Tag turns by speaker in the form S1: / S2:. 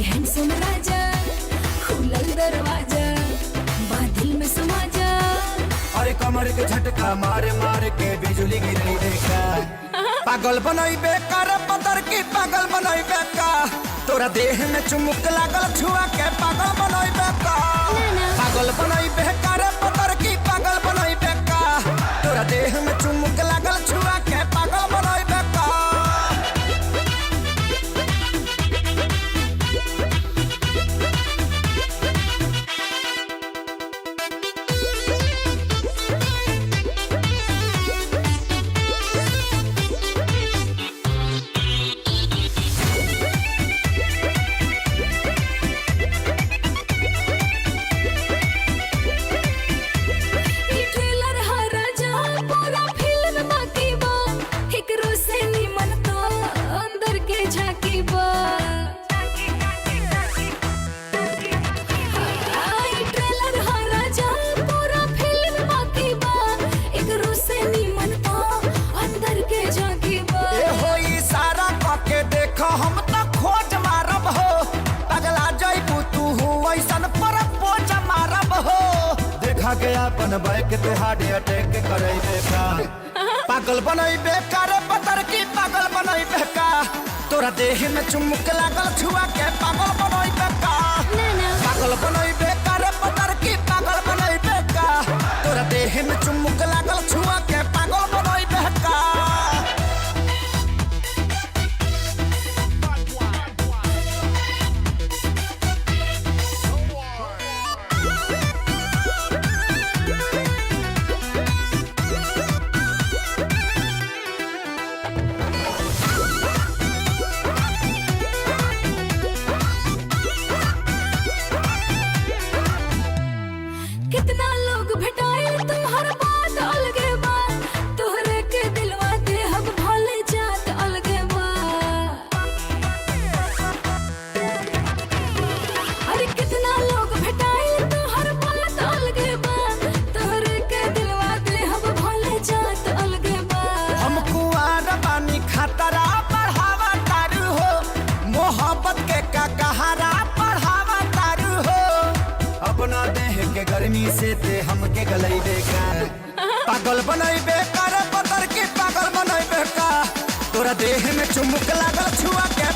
S1: Handsome राजा, खुलल दरवाजा, बादल में समा जा।
S2: अरे कमर के झटका मारे मारे के बिजली गिरी देखा। पागल बनई बेकार पतर की पागल बनई बेका। तोरा देह में चुमुक लागल छुआ के पागल बनई बेका। पागल बनई बेकार पतर की पागल बनई बेका। तोरा देह में चुमुक लागल छुआ के पागल बनई बेका। हम तो खोज मारब हो, पगला जइबू तू ऐसन पर पोज मारब हो। देखा के अपन बैक ते हार्ट अटैक करे बेका। पागल बनई बेकार पतर की पागल बनई बेका। तोरा देह में चुमुक लागल छुआ के पागल बनई बेका। पागल बनई बेकार पतर की पागल बनई बेका। तोरा देह में चुमुक लागल छुआ के पागल बनई बेका।
S1: कितना लोग भेटाए तुम्हार बात अलगे बा। तोहरे के दिलवा दे हम भले जात अलगे बा। अरे कितना लोग भेटाए तुम्हार बात अलगे बा। तोहरे के दिलवा दे हम भले जात अलगे बा।
S2: हम कुआर बानी खतरा बढ़ावा तारू हो। मोहब्बत के का कहारा बढ़ावा तारू हो। अपना देह के गर्मी से ते हमके गलई बेका। पागल बनई बेकार पतर की पागल बनई बेका। तोरा देह में चुमुक लागल छुआ के